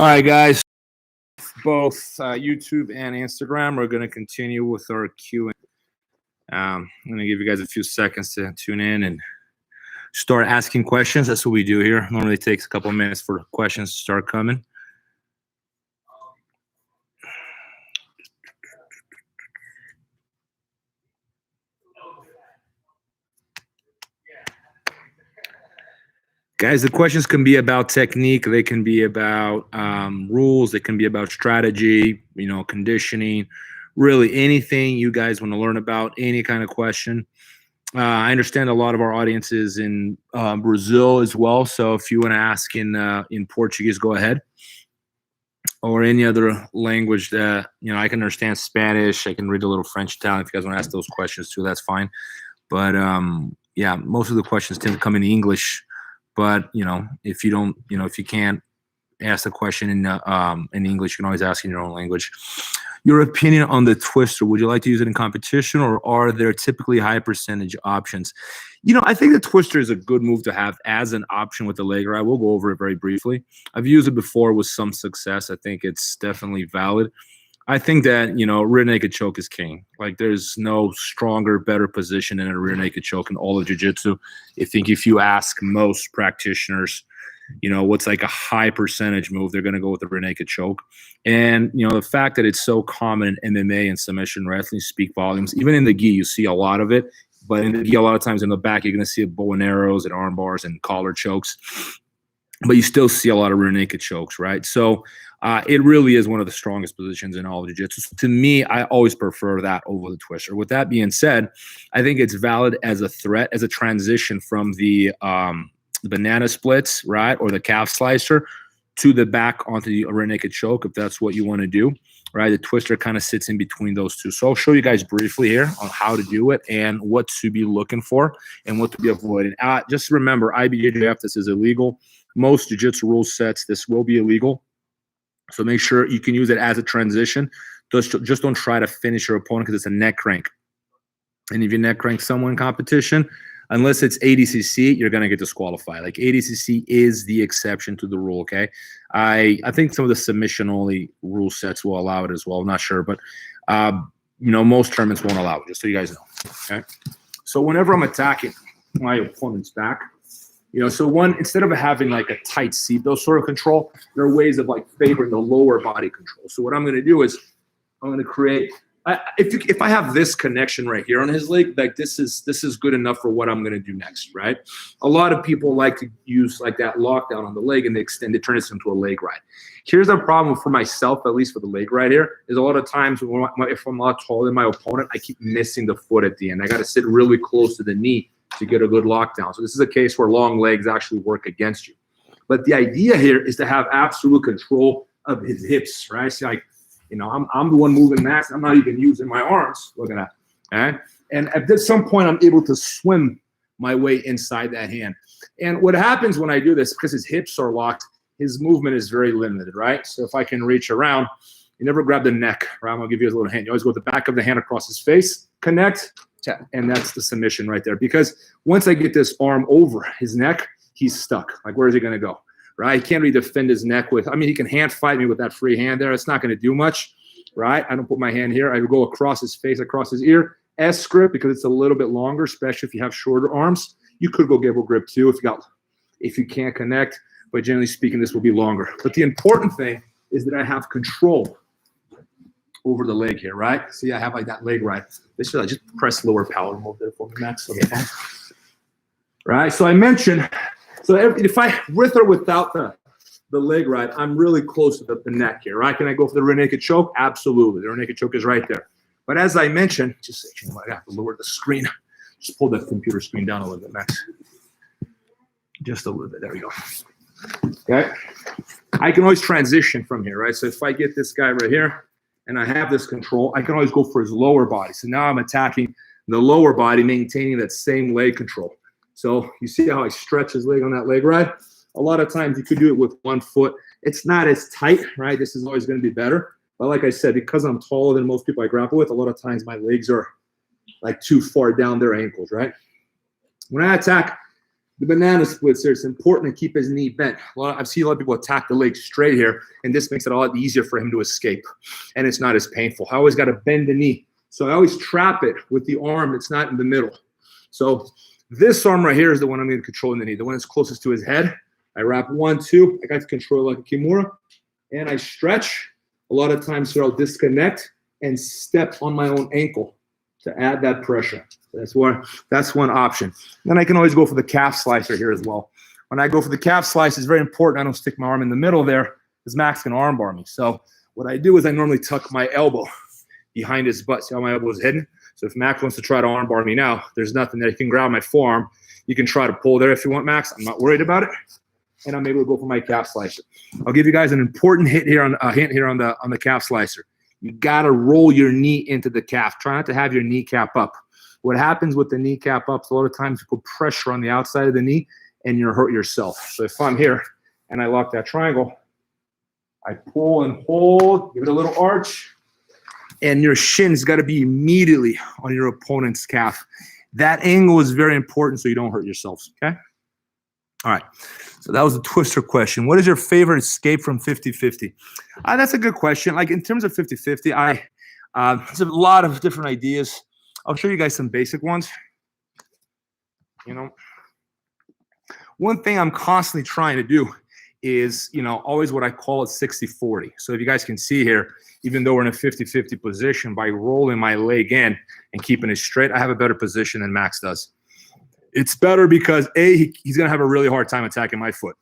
All right, guys, both YouTube and Instagram, we're going to continue with our Q&A. I'm going to give you guys a few seconds to tune in and start asking questions. That's what we do here. Normally it takes a couple of minutes for questions to start coming. Guys, the questions can be about technique. They can be about rules. They can be about strategy, conditioning, really anything you guys want to learn about, any kind of question. I understand a lot of our audience is in Brazil as well. So if you want to ask in Portuguese, go ahead. Or any other language that, I can understand Spanish. I can read a little French, Italian. If you guys want to ask those questions too, that's fine. But yeah, most of the questions tend to come in English. But, if you don't, if you can't ask the question in English, you can always ask in your own language. Your opinion on the twister, would you like to use it in competition, or are there typically high percentage options? I think the twister is a good move to have as an option with the leg right. We'll go over it very briefly. I've used it before with some success. I think it's definitely valid. I think that, rear naked choke is king. Like, there's no stronger, better position than a rear naked choke in all of jiu-jitsu. I think if you ask most practitioners, what's like a high percentage move, they're going to go with the rear naked choke. And, the fact that it's so common in MMA and submission wrestling speak volumes. Even in the gi, you see a lot of it. But in the gi, a lot of times in the back, you're going to see bow and arrows and arm bars and collar chokes. But you still see a lot of rear naked chokes, right? So it really is one of the strongest positions in all of jiu-jitsu. So to me, I always prefer that over the twister. With that being said, I think it's valid as a threat, as a transition from the banana splits, right, or the calf slicer to the back onto the rear naked choke, if that's what you want to do, right? The twister kind of sits in between those two. So I'll show you guys briefly here on how to do it and what to be looking for and what to be avoiding. Just remember, IBJJF, this is illegal. Most jiu-jitsu rule sets, this will be illegal. So make sure you can use it as a transition. Just don't try to finish your opponent because it's a neck crank. And if you neck crank someone in competition, unless it's ADCC, you're going to get disqualified. Like, ADCC is the exception to the rule, okay? I think some of the submission-only rule sets will allow it as well. I'm not sure, but, most tournaments won't allow it, just so you guys know, okay? So whenever I'm attacking my opponent's back, instead of having like a tight seatbelt sort of control, there are ways of like favoring the lower body control. So what I'm going to do is I'm going to create, if I have this connection right here on his leg, like this is good enough for what I'm going to do next, right? A lot of people like to use like that lockdown on the leg and they turn this into a leg ride. Here's the problem for myself, at least for the leg ride here, is a lot of times if I'm a lot taller than my opponent, I keep missing the foot at the end. I got to sit really close to the knee to get a good lockdown. So this is a case where long legs actually work against you. But the idea here is to have absolute control of his hips, right? So like, I'm the one moving max. I'm not even using my arms. Look at that. Okay? And at some point, I'm able to swim my way inside that hand. And what happens when I do this, because his hips are locked, his movement is very limited, right? So if I can reach around, you never grab the neck, right? I'm going to give you a little hand. You always go with the back of the hand across his face, connect, tap, and that's the submission right there. Because once I get this arm over his neck, he's stuck. Like, where is he going to go? Right? He can't really defend his neck with, he can hand fight me with that free hand there. It's not going to do much, right? I don't put my hand here. I go across his face, across his ear. S grip, because it's a little bit longer, especially if you have shorter arms. You could go gable grip too if you can't connect, but generally speaking, this will be longer. But the important thing is that I have control over the leg here, right? See, I have like that leg right. This should just press lower power mode there for me, Max. Okay. Right? So I mentioned, so if I with or without the leg right, I'm really close to the neck here, right? Can I go for the rear naked choke? Absolutely. The rear naked choke is right there. But as I mentioned, I have to lower the screen. Just pull the computer screen down a little bit, Max. Just a little bit. There we go. Okay. I can always transition from here, right? So if I get this guy right here and I have this control, I can always go for his lower body. So now I'm attacking the lower body, maintaining that same leg control. So you see how I stretch his leg on that leg ride? A lot of times you could do it with one foot. It's not as tight, right? This is always going to be better. But like I said, because I'm taller than most people I grapple with, a lot of times my legs are like too far down their ankles, right? When I attack The banana splits here, it's important to keep his knee bent. I've seen a lot of people attack the leg straight here, and this makes it a lot easier for him to escape, and it's not as painful. I always got to bend the knee. So I always trap it with the arm that's not in the middle. So this arm right here is the one I'm going to control in the knee, the one that's closest to his head. I wrap 1, 2. I got to control like a Kimura, and I stretch. A lot of times here I'll disconnect and step on my own ankle to add that pressure. That's one option. Then I can always go for the calf slicer here as well. When I go for the calf slice, it's very important I don't stick my arm in the middle there because Max can arm bar me. So what I do is I normally tuck my elbow behind his butt. See how my elbow is hidden? So if Max wants to try to arm bar me now, there's nothing there. He can grab my forearm. You can try to pull there if you want, Max. I'm not worried about it. And I'm able to go for my calf slicer. I'll give you guys an important hint here on the calf slicer. You got to roll your knee into the calf. Try not to have your kneecap up. What happens with the kneecap up is a lot of times you put pressure on the outside of the knee and you hurt yourself. So if I'm here and I lock that triangle, I pull and hold, give it a little arch, and your shin's got to be immediately on your opponent's calf. That angle is very important so you don't hurt yourselves, okay? All right, so that was a twister question. What is your favorite escape from 50-50? That's a good question. Like in terms of 50-50, there's a lot of different ideas. I'll show you guys some basic ones. You know, one thing I'm constantly trying to do is, always what I call it 60-40. So if you guys can see here, even though we're in a 50-50 position, by rolling my leg in and keeping it straight, I have a better position than Max does. It's better because he's going to have a really hard time attacking my foot.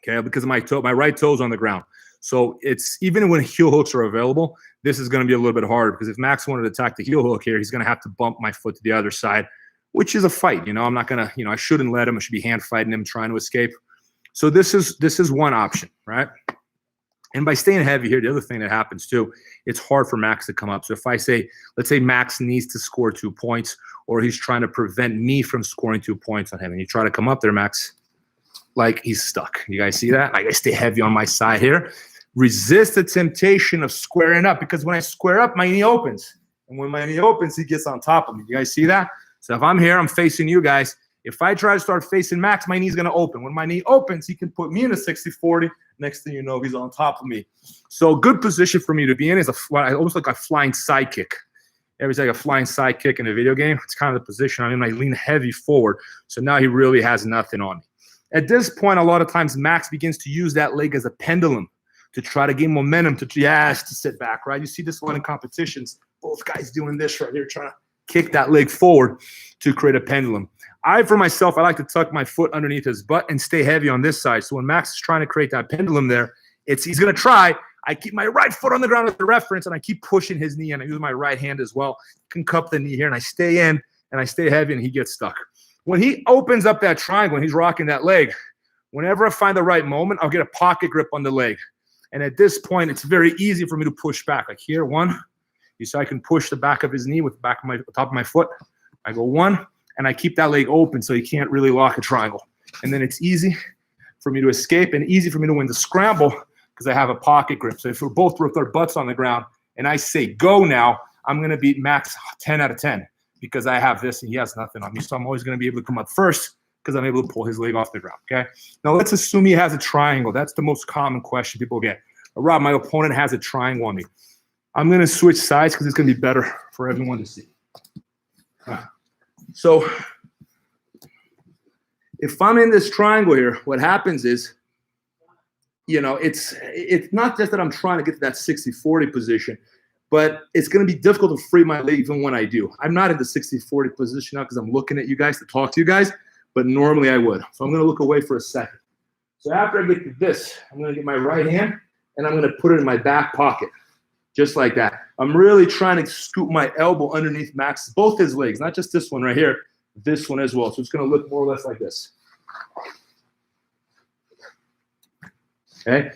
Okay, because my right toe's on the ground. So it's even when heel hooks are available, this is going to be a little bit hard because if Max wanted to attack the heel hook here, he's going to have to bump my foot to the other side, which is a fight. I'm not going to, I shouldn't let him. I should be hand fighting him, trying to escape. So this is one option, right? And by staying heavy here, the other thing that happens too, it's hard for Max to come up. So if I say, let's say Max needs to score 2 points, or he's trying to prevent me from scoring 2 points on him, and you try to come up there, Max, like he's stuck. You guys see that? Like I stay heavy on my side here. Resist the temptation of squaring up, because when I square up, my knee opens. And when my knee opens, he gets on top of me. You guys see that? So if I'm here, I'm facing you guys. If I try to start facing Max, my knee's going to open. When my knee opens, he can put me in a 60-40. Next thing you know, he's on top of me. So good position for me to be in is almost like a flying sidekick. Every time like a flying sidekick in a video game, it's kind of the position I'm in. I lean heavy forward. So now he really has nothing on me. At this point, a lot of times Max begins to use that leg as a pendulum to try to gain momentum, to sit back, right? You see this a lot in competitions. Both guys doing this right here, trying to kick that leg forward to create a pendulum. For myself, I like to tuck my foot underneath his butt and stay heavy on this side. So when Max is trying to create that pendulum there, he's going to try. I keep my right foot on the ground as a reference, and I keep pushing his knee, and I use my right hand as well. Can cup the knee here, and I stay in, and I stay heavy, and he gets stuck. When he opens up that triangle and he's rocking that leg, whenever I find the right moment, I'll get a pocket grip on the leg. And at this point, it's very easy for me to push back. Like here, 1. You see I can push the back of his knee with the top of my foot. I go 1. And I keep that leg open so he can't really lock a triangle. And then it's easy for me to escape and easy for me to win the scramble because I have a pocket grip. So if we're both with our butts on the ground and I say go now, I'm going to beat Max 10 out of 10 because I have this and he has nothing on me. So I'm always going to be able to come up first because I'm able to pull his leg off the ground, okay? Now let's assume he has a triangle. That's the most common question people get. Rob, my opponent has a triangle on me. I'm going to switch sides because it's going to be better for everyone to see. So if I'm in this triangle here, what happens is, it's not just that I'm trying to get to that 60-40 position, but it's going to be difficult to free my leg even when I do. I'm not in the 60-40 position now because I'm looking at you guys to talk to you guys, but normally I would. So I'm going to look away for a second. So after I get to this, I'm going to get my right hand and I'm going to put it in my back pocket, just like that. I'm really trying to scoop my elbow underneath Max, both his legs, not just this one right here, this one as well. So it's going to look more or less like this. Okay.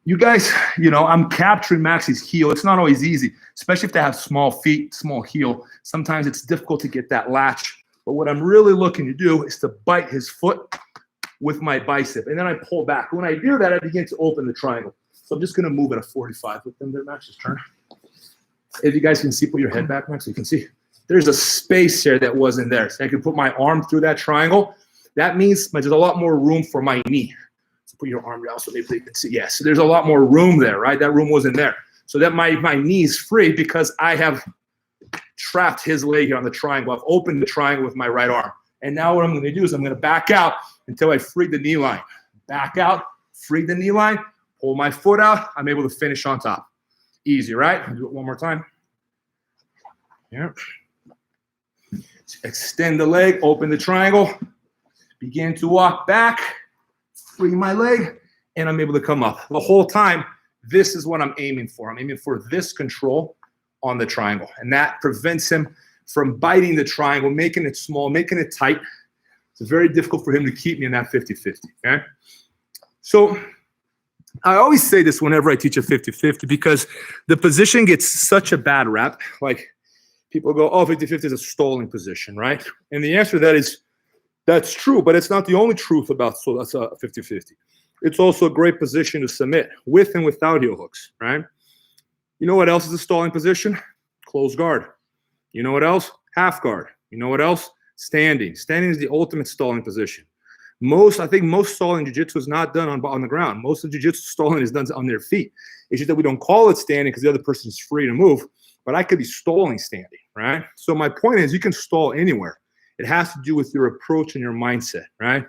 You guys, I'm capturing Max's heel. It's not always easy, especially if they have small feet, small heel. Sometimes it's difficult to get that latch. But what I'm really looking to do is to bite his foot with my bicep. And then I pull back. When I do that, I begin to open the triangle. So I'm just going to move at a 45 with them there, Max's turn. If you guys can see, put your head back, Max, so you can see. There's a space here that wasn't there. So I can put my arm through that triangle. That means there's a lot more room for my knee. So put your arm down so maybe you can see. Yes, so there's a lot more room there, right? That room wasn't there. So that my knee is free because I have trapped his leg here on the triangle. I've opened the triangle with my right arm. And now what I'm going to do is I'm going to back out until I free the knee line. Back out, free the knee line, pull my foot out. I'm able to finish on top. Easy, right? I'll do it one more time. Here. Extend the leg, open the triangle, begin to walk back, free my leg, and I'm able to come up. The whole time, this is what I'm aiming for. I'm aiming for this control on the triangle, and that prevents him from biting the triangle, making it small, making it tight. It's very difficult for him to keep me in that 50-50, okay? So I always say this whenever I teach a 50-50 because the position gets such a bad rap. Like people go, oh, 50-50 is a stalling position, right? And the answer to that is, that's true, but it's not the only truth about so that's a 50-50. It's also a great position to submit with and without heel hooks, right? You know what else is a stalling position? Closed guard. You know what else? Half guard. You know what else? Standing. Standing is the ultimate stalling position. I think most stalling jiu-jitsu is not done on the ground. Most of jiu-jitsu stalling is done on their feet. It's just that we don't call it standing because the other person is free to move, but I could be stalling standing, right? So my point is you can stall anywhere. It has to do with your approach and your mindset, right?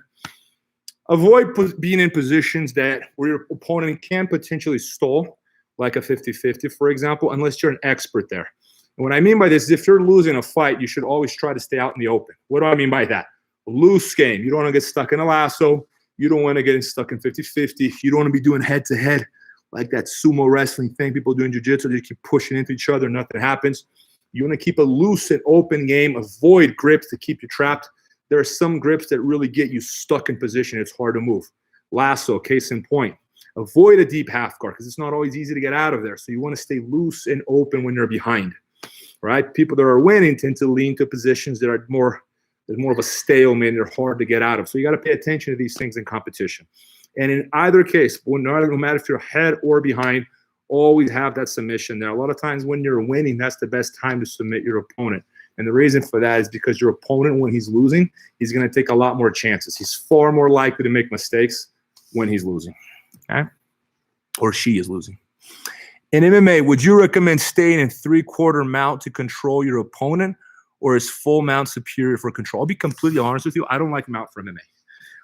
Avoid being in positions where your opponent can potentially stall, like a 50-50, for example, unless you're an expert there. And what I mean by this is if you're losing a fight, you should always try to stay out in the open. What do I mean by that? A loose game. You don't want to get stuck in a lasso. You don't want to get stuck in 50-50. You don't want to be doing head-to-head like that sumo wrestling thing people do in jiu-jitsu. They keep pushing into each other. Nothing happens. You want to keep a loose and open game. Avoid grips to keep you trapped. There are some grips that really get you stuck in position. It's hard to move. Lasso, case in point. Avoid a deep half guard because it's not always easy to get out of there. So you want to stay loose and open when you're behind, right? People that are winning tend to lean to positions that are more of a stalemate and they're hard to get out of. So you got to pay attention to these things in competition. And in either case, no matter if you're ahead or behind, always have that submission there. A lot of times when you're winning, that's the best time to submit your opponent. And the reason for that is because your opponent, when he's losing, he's going to take a lot more chances. He's far more likely to make mistakes when he's losing, okay? Or she is losing. In MMA, would you recommend staying in 3/4 mount to control your opponent, or is full mount superior for control? I'll be completely honest with you. I don't like mount for MMA.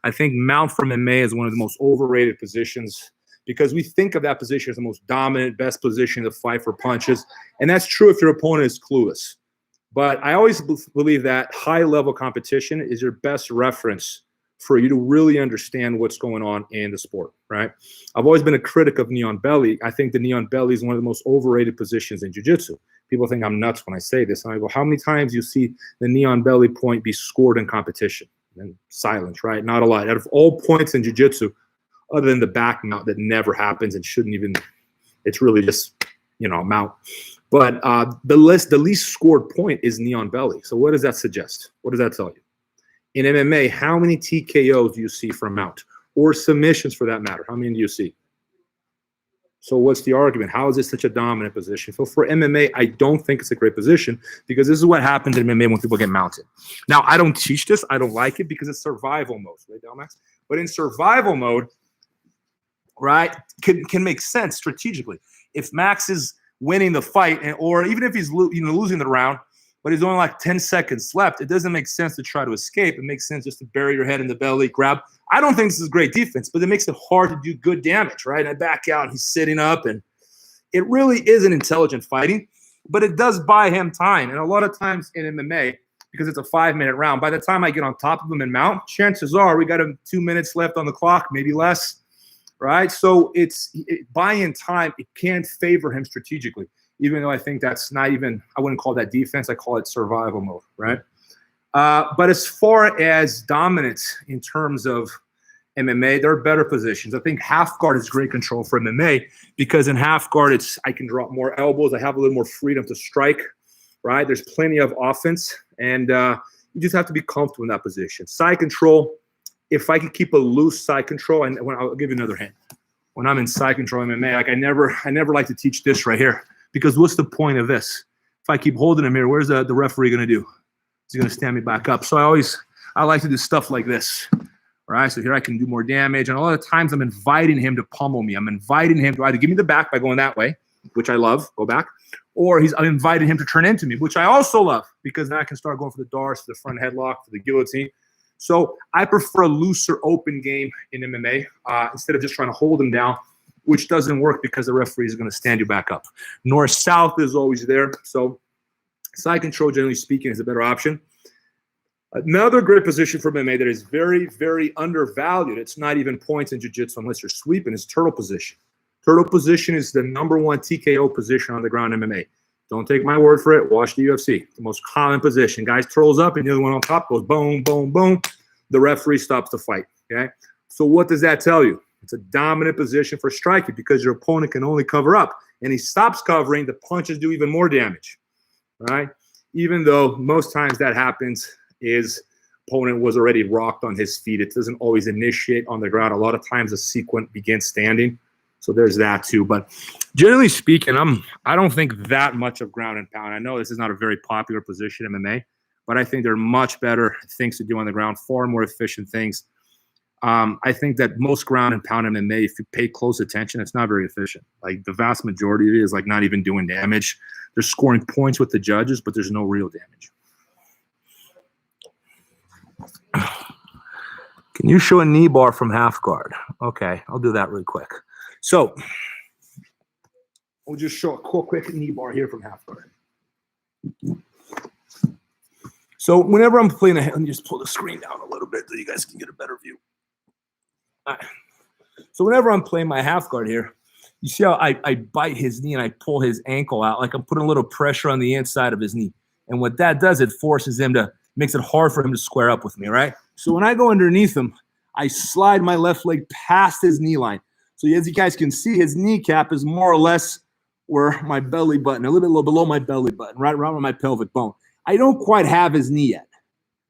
I think mount for MMA is one of the most overrated positions because we think of that position as the most dominant, best position to fight for punches. And that's true if your opponent is clueless. But I always believe that high-level competition is your best reference for you to really understand what's going on in the sport, right? I've always been a critic of knee on belly. I think the knee on belly is one of the most overrated positions in jiu-jitsu. People think I'm nuts when I say this. And I go, how many times do you see the knee on belly point be scored in competition? And silence, right? Not a lot. Out of all points in jiu-jitsu, other than the back mount, that never happens and shouldn't even, it's really just, mount. But the least scored point is knee on belly. So what does that suggest? What does that tell you? In MMA, how many TKOs do you see from mount? Or submissions for that matter? How many do you see? So what's the argument? How is this such a dominant position? So for MMA, I don't think it's a great position because this is what happens in MMA when people get mounted. Now, I don't teach this. I don't like it because it's survival mode, right, Max? But in survival mode, right, can make sense strategically. If Max is winning the fight, or even if he's losing the round, but he's only like 10 seconds left, it doesn't make sense to try to escape. It makes sense just to bury your head in the belly, grab. I don't think this is great defense, but it makes it hard to do good damage, right? And I back out, and he's sitting up, and it really isn't intelligent fighting, but it does buy him time. And a lot of times in MMA, because it's a 5-minute round, by the time I get on top of him and mount, chances are we got him 2 minutes left on the clock, maybe less, right? So buying time, it can favor him strategically, even though I think that's not even, I wouldn't call that defense, I call it survival mode, right? But as far as dominance in terms of MMA, there are better positions. I think half guard is great control for MMA because in half guard, I can drop more elbows. I have a little more freedom to strike, right? There's plenty of offense, and you just have to be comfortable in that position. Side control, if I can keep a loose side control, and I'll give you another hint. When I'm in side control MMA, like I never like to teach this right here because what's the point of this? If I keep holding him here, where's the referee going to do? He's going to stand me back up. So I like to do stuff like this. All right, so here I can do more damage. And a lot of times I'm inviting him to pummel me. I'm inviting him to either give me the back by going that way, which I love, go back, or I'm inviting him to turn into me, which I also love, because then I can start going for the darts, for the front headlock, for the guillotine. So I prefer a looser open game in MMA instead of just trying to hold him down, which doesn't work because the referee is going to stand you back up. North-south is always there. So side control, generally speaking, is a better option. Another great position for MMA that is very, very undervalued. It's not even points in jiu-jitsu unless you're sweeping, is turtle position. Turtle position is the #1 TKO position on the ground in MMA. Don't take my word for it. Watch the UFC. The most common position. Guys turtles up, and the other one on top goes boom, boom, boom. The referee stops the fight. Okay? So what does that tell you? It's a dominant position for striking because your opponent can only cover up. And he stops covering, the punches do even more damage. Right? Even though most times that happens is opponent was already rocked on his feet. It doesn't always initiate on the ground. A lot of times the sequence begins standing. So there's that too. But generally speaking, I don't think that much of ground and pound. I know this is not a very popular position in MMA, but I think there are much better things to do on the ground, far more efficient things. I think that most ground and pound in MMA, if you pay close attention, it's not very efficient. Like the vast majority of it is like not even doing damage. They're scoring points with the judges, but there's no real damage. Can you show a knee bar from half guard? Okay, I'll do that really quick. So we'll just show a quick knee bar here from half guard. So whenever I'm playing, let me just pull the screen down a little bit so you guys can get a better view. All right. So whenever I'm playing my half guard here, you see how I bite his knee and I pull his ankle out, like I'm putting a little pressure on the inside of his knee. And what that does, it forces him to, makes it hard for him to square up with me, right? So when I go underneath him, I slide my left leg past his knee line. So as you guys can see, his kneecap is more or less where my belly button, a little bit below my belly button, right around my pelvic bone. I don't quite have his knee yet.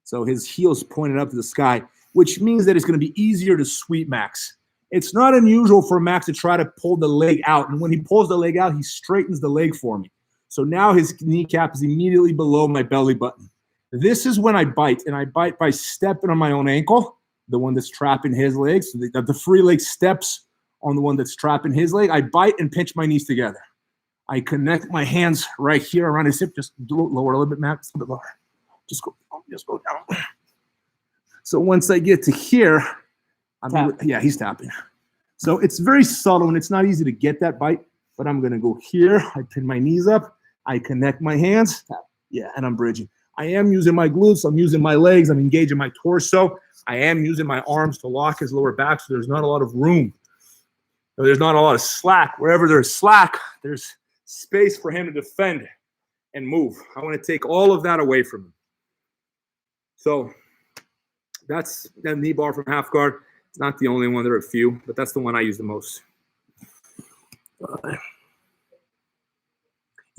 So his heel's pointed up to the sky, which means that it's going to be easier to sweep Max. It's not unusual for Max to try to pull the leg out. And when he pulls the leg out, he straightens the leg for me. So now his kneecap is immediately below my belly button. This is when I bite, and I bite by stepping on my own ankle, the one that's trapping his leg. So the free leg steps on the one that's trapping his leg. I bite and pinch my knees together. I connect my hands right here around his hip. Just lower a little bit, Max, a bit lower. Just go down. So once I get to here, yeah, he's tapping. So it's very subtle, and it's not easy to get that bite, but I'm going to go here. I pin my knees up. I connect my hands. Yeah, and I'm bridging. I am using my glutes. I'm using my legs. I'm engaging my torso. I am using my arms to lock his lower back, so there's not a lot of room. There's not a lot of slack. Wherever there's slack, there's space for him to defend and move. I want to take all of that away from him. So that's the knee bar from half guard. It's not the only one. There are a few, but that's the one I use the most.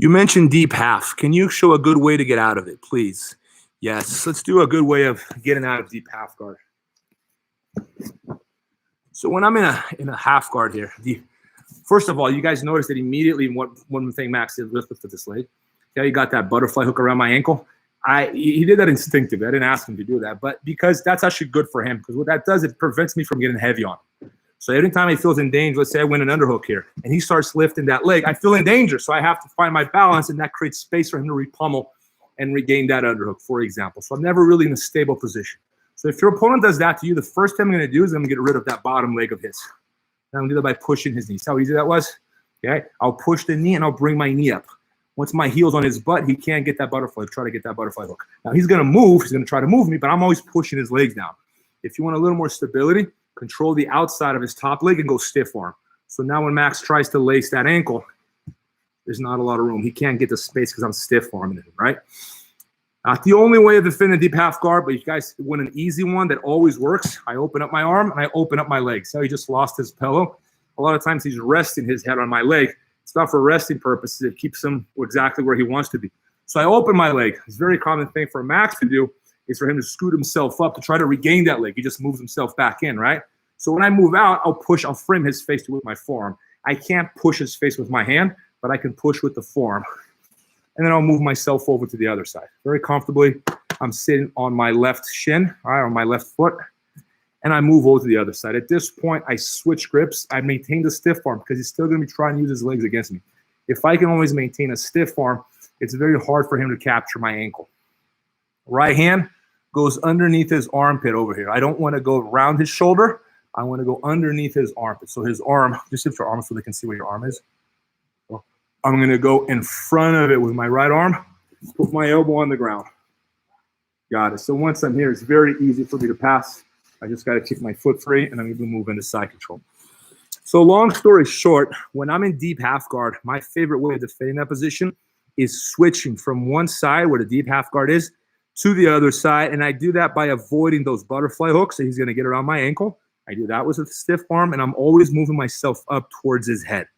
You mentioned deep half. Can you show a good way to get out of it, please? Yes, let's do a good way of getting out of deep half guard. So when I'm in a half guard here, first of all, you guys notice that immediately one thing Max did lifted this leg. Yeah, he got that butterfly hook around my ankle. He did that instinctively. I didn't ask him to do that, but because that's actually good for him, because what that does, it prevents me from getting heavy on him. So every time he feels in danger, let's say I win an underhook here, and he starts lifting that leg, I feel in danger, so I have to find my balance, and that creates space for him to repummel and regain that underhook, for example. So I'm never really in a stable position. So if your opponent does that to you, the first thing I'm going to do is I'm going to get rid of that bottom leg of his. And I'm going to do that by pushing his knee. See how easy that was? Okay, I'll push the knee, and I'll bring my knee up. Once my heel's on his butt, he can't get that butterfly, try to get that butterfly hook. Now he's going to move, he's going to try to move me, but I'm always pushing his legs down. If you want a little more stability, control the outside of his top leg and go stiff arm. So now when Max tries to lace that ankle, there's not a lot of room. He can't get the space because I'm stiff arming him, right? Not the only way of defending deep half guard, but you guys want an easy one that always works. I open up my arm and I open up my leg. So he just lost his pillow. A lot of times he's resting his head on my leg. It's not for resting purposes. It keeps him exactly where he wants to be. So I open my leg. It's a very common thing for Max to do is for him to scoot himself up to try to regain that leg. He just moves himself back in, right? So when I move out, I'll frame his face with my forearm. I can't push his face with my hand, but I can push with the forearm. And then I'll move myself over to the other side very comfortably. I'm sitting on my left shin, all right, on my left foot, and I move over to the other side. At this point, I switch grips. I maintain the stiff arm because he's still going to be trying to use his legs against me. If I can always maintain a stiff arm, it's very hard for him to capture my ankle. Right hand goes underneath his armpit over here. I don't want to go around his shoulder. I want to go underneath his armpit. So his arm, just lift your arm so they can see where your arm is. I'm going to go in front of it with my right arm, put my elbow on the ground. Got it. So once I'm here, it's very easy for me to pass. I just got to keep my foot free, and I'm going to move into side control. So long story short, when I'm in deep half guard, my favorite way of defending that position is switching from one side where the deep half guard is to the other side, and I do that by avoiding those butterfly hooks that he's going to get around my ankle. I do that with a stiff arm, and I'm always moving myself up towards his head.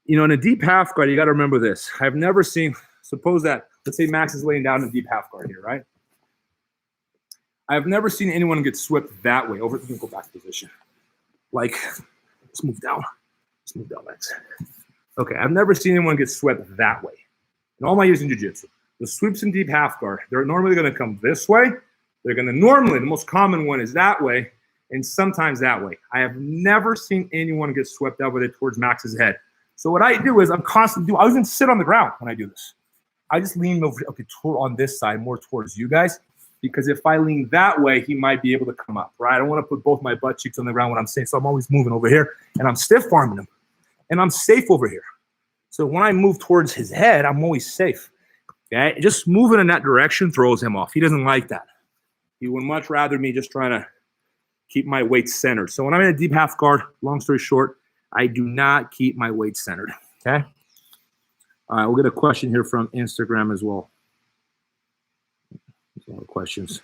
You know, in a deep half guard, you got to remember this. I've never seen, suppose that, let's say Max is laying down in a deep half guard here, right? I've never seen anyone get swept that way. Over, let me go back to position. Like, let's move down. Let's move down, Max. Okay, I've never seen anyone get swept that way. In all my years in jiu-jitsu, the sweeps in deep half guard, they're normally going to come this way. They're going to normally, the most common one is that way, and sometimes that way. I have never seen anyone get swept that way towards Max's head. So what I do is I'm constantly I even sit on the ground when I do this. I just lean over, okay, on this side, more towards you guys. Because if I lean that way, he might be able to come up, right? I don't want to put both my butt cheeks on the ground when I'm saying, so I'm always moving over here, and I'm stiff arming him, and I'm safe over here. So when I move towards his head, I'm always safe. Okay, just moving in that direction throws him off. He doesn't like that. He would much rather me just trying to keep my weight centered. So when I'm in a deep half guard, long story short, I do not keep my weight centered. Okay. All right, we'll get a question here from Instagram as well. A lot of questions.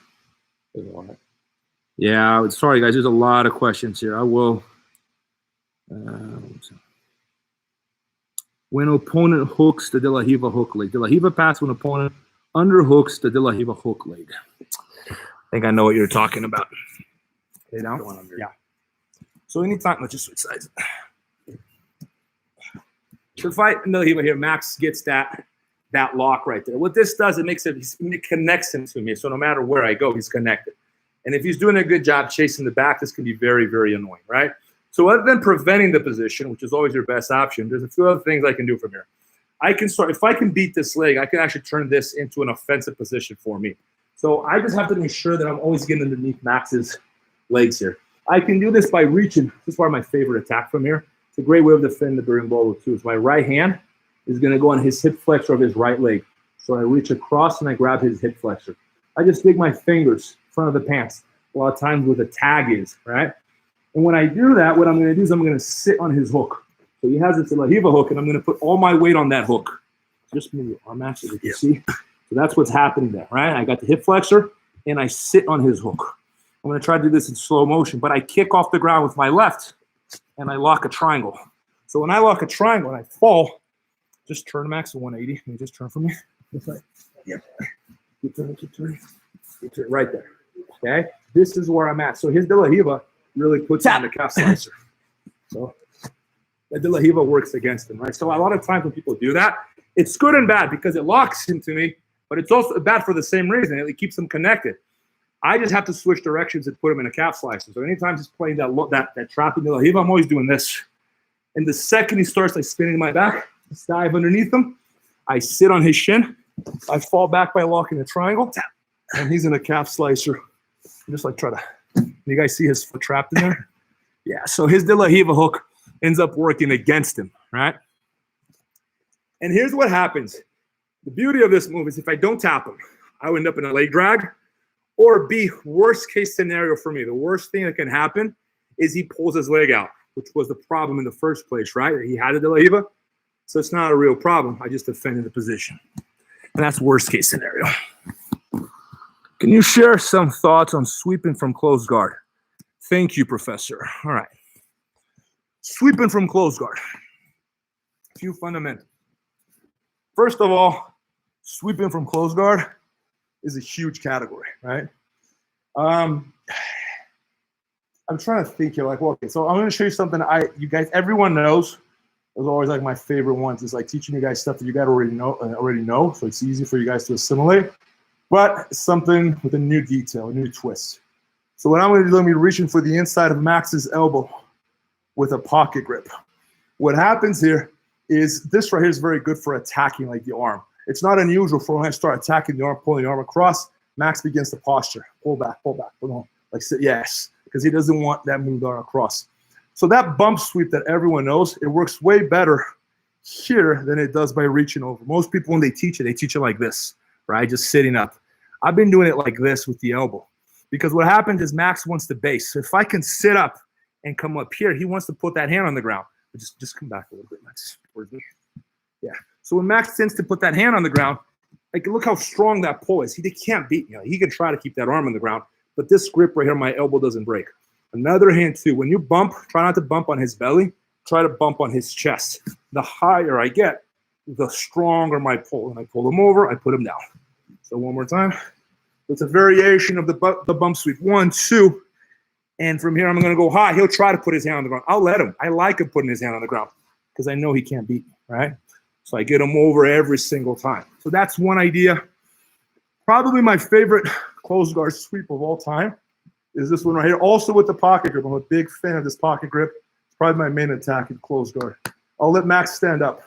Yeah, sorry guys, there's a lot of questions here. I will. When opponent hooks the De La Riva hook leg. De La Riva pass when opponent underhooks the De La Riva hook leg. I think I know what you're talking about. Lay down. Yeah. So anytime, let's just switch sides. So if I De La Riva here, Max gets that lock right there. What this does, it connects him to me. So no matter where I go, he's connected. And if he's doing a good job chasing the back, this can be very, very annoying, right? So other than preventing the position, which is always your best option, there's a few other things I can do from here. I can start, if I can beat this leg, I can actually turn this into an offensive position for me. So I just have to make sure that I'm always getting underneath Max's legs here. I can do this by reaching. This is one of my favorite attack from here. It's a great way of defending the berimbolo too. Is my right hand is going to go on his hip flexor of his right leg. So I reach across and I grab his hip flexor. I just dig my fingers in front of the pants. A lot of times where the tag is, right? And when I do that, what I'm going to do is I'm going to sit on his hook. So he has this De La Riva hook, and I'm going to put all my weight on that hook. Just move your arm out so you can see. So that's what's happening there, right? I got the hip flexor, and I sit on his hook. I'm going to try to do this in slow motion, but I kick off the ground with my left, and I lock a triangle. So when I lock a triangle and I fall, just turn Max to 180. Can you just turn for me? Yep. Keep turning, keep turning. Keep turning right there. Okay? This is where I'm at. So his De La Riva really puts on the calf slicer. So the De La Riva works against him, right? So a lot of times when people do that, it's good and bad because it locks him to me, but it's also bad for the same reason. It keeps him connected. I just have to switch directions and put him in a calf slicer. So anytime he's playing that trapping De La Riva, I'm always doing this. And the second he starts like spinning my back, I dive underneath him. I sit on his shin. I fall back by locking a triangle, and he's in a calf slicer. I just like try to. You guys see his foot trapped in there? Yeah. So his De La Riva hook ends up working against him, right? And here's what happens. The beauty of this move is if I don't tap him, I would end up in a leg drag. Or B, worst case scenario for me, the worst thing that can happen is he pulls his leg out, which was the problem in the first place, right? He had a De La Riva. So it's not a real problem. I just defended the position. And that's worst case scenario. Can you share some thoughts on sweeping from closed guard? Thank you, Professor. All right. Sweeping from closed guard. A few fundamentals. First of all, sweeping from closed guard is a huge category, right? I'm trying to think here, like, well, okay, so I'm going to show you something you guys, everyone knows. Those are always like my favorite ones. It's like teaching you guys stuff that you guys already know. So it's easy for you guys to assimilate. but something with a new detail, a new twist. So what I'm going to do, I'm going to be reaching for the inside of Max's elbow with a pocket grip. What happens here is this right here is very good for attacking like the arm. It's not unusual for when I start attacking the arm, pulling the arm across, Max begins to posture. Pull back, pull on. Like, yes, because he doesn't want that moved arm across. So that bump sweep that everyone knows, it works way better here than it does by reaching over. Most people, when they teach it like this, right? Just sitting up. I've been doing it like this with the elbow because what happens is Max wants to base. So if I can sit up and come up here, he wants to put that hand on the ground. But just come back a little bit, Max. Yeah. So when Max tends to put that hand on the ground, like look how strong that pull is. He can't beat me. He can try to keep that arm on the ground, but this grip right here, my elbow doesn't break. Another hand too. When you bump, try not to bump on his belly. Try to bump on his chest. The higher I get, the stronger my pull. And I pull him over, I put him down. So one more time. It's a variation of the bump sweep. 1, 2. And from here, I'm going to go high. He'll try to put his hand on the ground. I'll let him. I like him putting his hand on the ground because I know he can't beat me, right? So I get him over every single time. So that's one idea. Probably my favorite closed guard sweep of all time is this one right here. Also with the pocket grip. I'm a big fan of this pocket grip. It's probably my main attack in closed guard. I'll let Max stand up.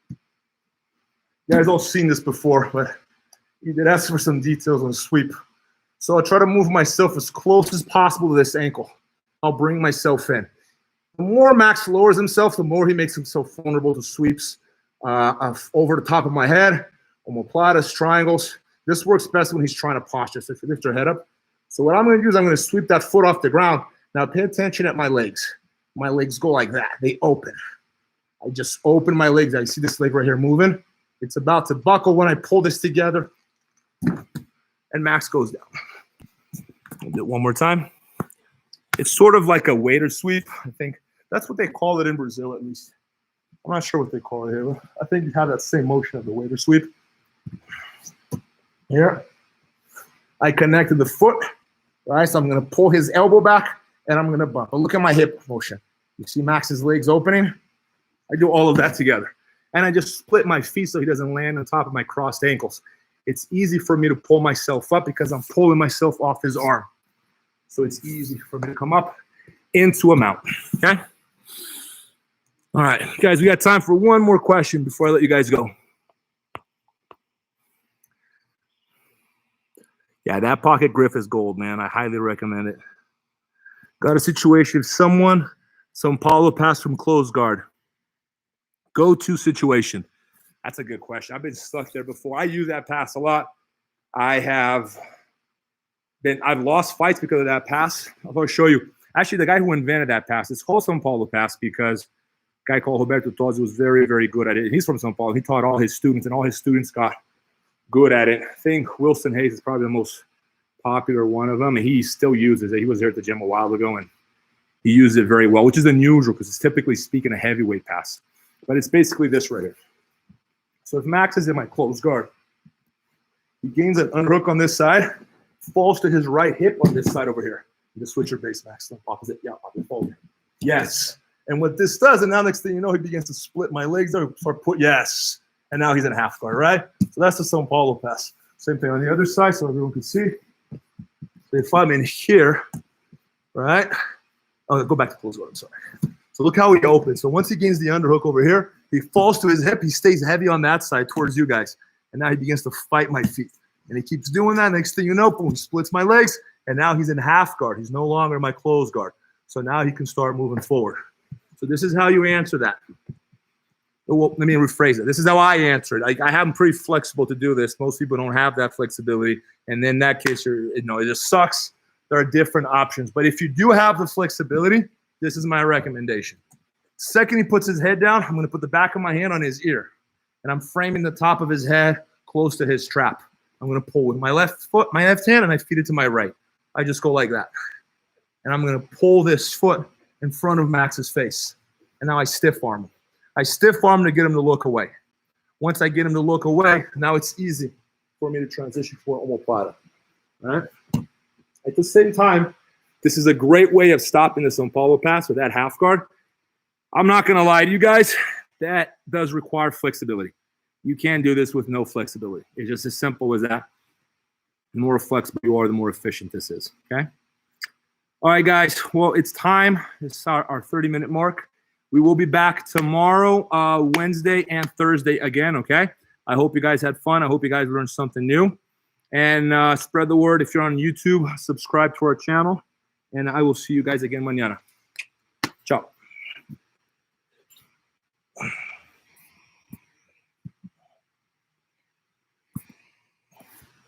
You guys all seen this before, but he did ask for some details on sweep. So I'll try to move myself as close as possible to this ankle. I'll bring myself in. The more Max lowers himself, the more he makes himself vulnerable to sweeps over the top of my head, omoplatas, triangles. This works best when he's trying to posture. So if you lift your head up. So what I'm going to do is I'm going to sweep that foot off the ground. Now pay attention at my legs. My legs go like that. They open. I just open my legs. I see this leg right here moving. It's about to buckle when I pull this together. And Max goes down. I'll do it one more time. It's sort of like a waiter sweep. I think that's what they call it in Brazil, at least. I'm not sure what they call it here. I think you have that same motion of the waiter sweep. Here. I connected the foot. Right, so I'm going to pull his elbow back, and I'm going to bump. But look at my hip motion. You see Max's legs opening? I do all of that together. And I just split my feet so he doesn't land on top of my crossed ankles. It's easy for me to pull myself up because I'm pulling myself off his arm. So it's easy for me to come up into a mount, okay? All right, guys, we got time for one more question before I let you guys go. Yeah, that pocket grip is gold, man. I highly recommend it. Got a situation, some Paulo pass from closed guard. Go-to situation. That's a good question. I've been stuck there before. I use that pass a lot. I've lost fights because of that pass. I'll show you. Actually, the guy who invented that pass, it's called São Paulo pass because a guy called Roberto Drysdale was very, very good at it. He's from São Paulo. He taught all his students, and all his students got good at it. I think Wilson Hayes is probably the most popular one of them, and he still uses it. He was there at the gym a while ago, and he used it very well, which is unusual because it's typically speaking a heavyweight pass. But it's basically this right here. So if Max is in my closed guard, he gains an underhook on this side, falls to his right hip on this side over here. You just switch your base, Max. Opposite. Yeah, opposite. Yes. And what this does, and now next thing you know, he begins to split my legs or put, yes. And now he's in half guard, right? So that's the São Paulo pass. Same thing on the other side so everyone can see. So if I'm in here, right? Oh, go back to close guard, I'm sorry. So look how he opens. So once he gains the underhook over here, he falls to his hip. He stays heavy on that side towards you guys. And now he begins to fight my feet. And he keeps doing that. Next thing you know, boom, he splits my legs. And now he's in half guard. He's no longer in my closed guard. So now he can start moving forward. So this is how you answer that. Well, let me rephrase it. This is how I answer it. I am pretty flexible to do this. Most people don't have that flexibility. And in that case, it just sucks. There are different options. But if you do have the flexibility, this is my recommendation. Second, he puts his head down. I'm going to put the back of my hand on his ear. And I'm framing the top of his head close to his trap. I'm going to pull with my left foot, my left hand, and I feed it to my right. I just go like that. And I'm going to pull this foot in front of Max's face. And now I stiff arm him. I stiff arm to get him to look away. Once I get him to look away, now it's easy for me to transition for omoplata. All right? At the same time, this is a great way of stopping the São Paulo pass with that half guard. I'm not going to lie to you guys. That does require flexibility. You can't do this with no flexibility. It's just as simple as that. The more flexible you are, the more efficient this is, okay? All right, guys. Well, it's time. It's our 30-minute mark. We will be back tomorrow, Wednesday and Thursday again, okay? I hope you guys had fun. I hope you guys learned something new. And spread the word. If you're on YouTube, subscribe to our channel. And I will see you guys again mañana.